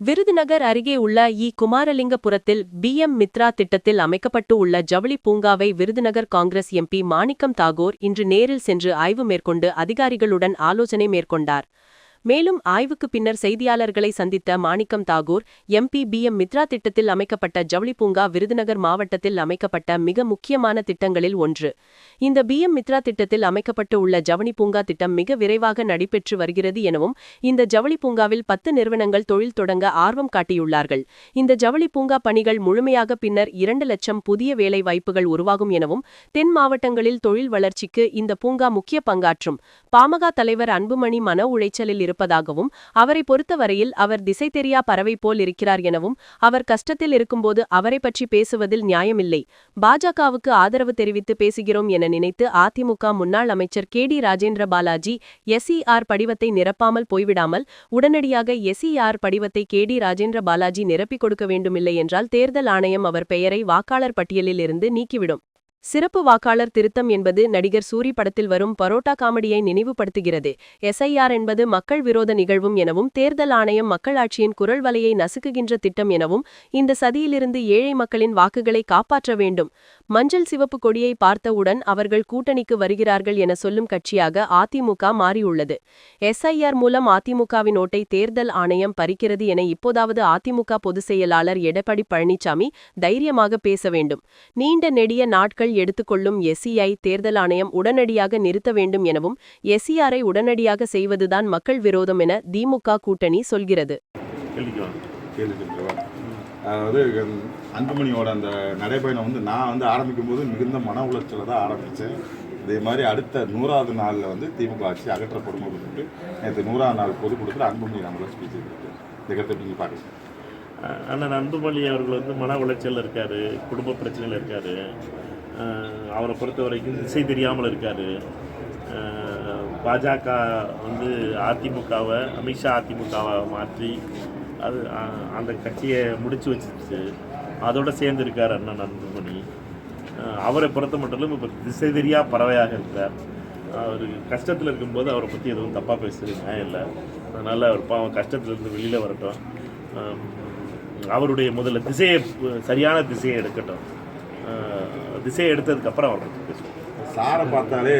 விருதுநகர் அருகே உள்ள குமாரலிங்கபுரத்தில் பிஎம் மித்ரா திட்டத்தில் அமைக்கப்பட்டு உள்ள ஜவுளி பூங்காவை விருதுநகர் காங்கிரஸ் எம்பி மாணிக்கம் தாகூர் இன்று நேரில் சென்று ஆய்வு மேற்கொண்டு அதிகாரிகளுடன் ஆலோசனை மேற்கொண்டார். மேலும் ஆய்வுக்கு பின்னர் செய்தியாளர்களை சந்தித்த மாணிக்கம் தாகூர், எம்பி பிஎம் மித்ரா திட்டத்தில் அமைக்கப்பட்ட ஜவுளி பூங்கா விருதுநகர் மாவட்டத்தில் அமைக்கப்பட்ட மிக முக்கியமான திட்டங்களில் ஒன்று. இந்த பிஎம் மித்ரா திட்டத்தில் அமைக்கப்பட்டு உள்ள ஜவுளி பூங்கா திட்டம் மிக விரைவாக நடைபெற்று வருகிறது எனவும், இந்த ஜவுளி பூங்காவில் 10 நிறுவனங்கள் தொழில் தொடங்க ஆர்வம் காட்டியுள்ளார்கள். இந்த ஜவுளி பூங்கா பணிகள் முழுமையாக பின்னர் 2 லட்சம் புதிய வேலை வாய்ப்புகள் உருவாகும் எனவும், தென் மாவட்டங்களில் தொழில் வளர்ச்சிக்கு இந்த பூங்கா முக்கிய பங்காற்றும். பாமக தலைவர் அன்புமணி மன உளைச்சலில் இருப்பதாகவும், அவரை பொறுத்தவரையில் அவர் திசை தெரியா பறவை போல் இருக்கிறார் எனவும், அவர் கஷ்டத்தில் இருக்கும்போது அவரை பற்றி பேசுவதில் நியாயமில்லை. பாஜகவுக்கு ஆதரவு தெரிவித்து பேசுகிறோம் என நினைத்து அதிமுக முன்னாள் அமைச்சர் கேடி ராஜேந்திர பாலாஜி எஸ்இஆர் படிவத்தை நிரப்பாமல் போய்விடாமல் உடனடியாக எஸ்இஆர் படிவத்தை கேடி ராஜேந்திர பாலாஜி நிரப்பிக் கொடுக்க வேண்டுமில்லை என்றால் தேர்தல் ஆணையம் அவர் பெயரை வாக்காளர் பட்டியலில் இருந்து நீக்கிவிடும். சிறப்பு வாக்காளர் திருத்தம் என்பது நடிகர் சூரி படத்தில் வரும் பரோட்டா காமெடியை நினைவுபடுத்துகிறது. எஸ்ஐஆர் என்பது மக்கள் விரோத நிகழ்வும் எனவும், தேர்தல் ஆணையம் மக்களாட்சியின் குரல் வலையை நசுக்குகின்ற திட்டம் எனவும், இந்த சதியிலிருந்து ஏழை மக்களின் வாக்குகளை காப்பாற்ற வேண்டும். மஞ்சள் சிவப்பு கொடியை பார்த்தவுடன் அவர்கள் கூட்டணிக்கு வருகிறார்கள் என சொல்லும் கட்சியாக அதிமுக மாறியுள்ளது. எஸ்ஐஆர் மூலம் அதிமுகவின் ஓட்டை தேர்தல் ஆணையம் பறிக்கிறது என இப்போதாவது அதிமுக பொதுச் செயலாளர் எடப்பாடி பழனிசாமி தைரியமாக பேச வேண்டும். நீண்ட நெடிய நாட்கள் எடுத்துக்கொள்ளும் எஸ்இஐ தேர்தல் ஆணையம் உடனடியாக நிறுத்த வேண்டும் எனவும், எஸ்இஆரை உடனடியாக செய்வதுதான் மக்கள் விரோதம் என திமுக கூட்டணி சொல்கிறது. அதாவது அன்புமணியோட அந்த நடைபயணம் நான் ஆரம்பிக்கும் போது மிகுந்த மன உளைச்சல தான் ஆரம்பித்தேன். இதே மாதிரி அடுத்த 100வது நாளில் திமுக ஆட்சி அகற்றப்படும் சொல்லிட்டு நேற்று 100வது நாள் பொதுக்கூட்டத்தில் அன்புமணி நம்மள ஸ்பீச் கொடுத்து இந்த கருத்தை நீங்கள் பார்க்குறேன். அண்ணன் அன்புமணி அவர்கள் மன உளைச்சல் இருக்கார், குடும்ப பிரச்சனையில் இருக்கார். அவரை பொறுத்த வரைக்கும் திசை தெரியாமல் இருக்கார். பாஜக அதிமுகவை அமித்ஷா அதிமுகவை மாற்றி அது அந்த கட்சியை முடிச்சு வச்சிருச்சு. அதோடு சேர்ந்து இருக்கார் அண்ணன் அன்புமணி. அவரை பொறுத்த மட்டும் இப்போ திசை தெரியா பறவையாக இருக்கிறார். அவர் கஷ்டத்தில் இருக்கும்போது அவரை பற்றி எதுவும் தப்பாக பேசுறது நியாயம் இல்லை. அதனால் அவர் பாவம் கஷ்டத்துலேருந்து வெளியில் வரட்டும். அவருடைய முதல்ல சரியான திசையை எடுக்கட்டும். திசையை எடுத்ததுக்கப்புறம் அவரை பற்றி பேசுவோம். சாரை பார்த்தாலே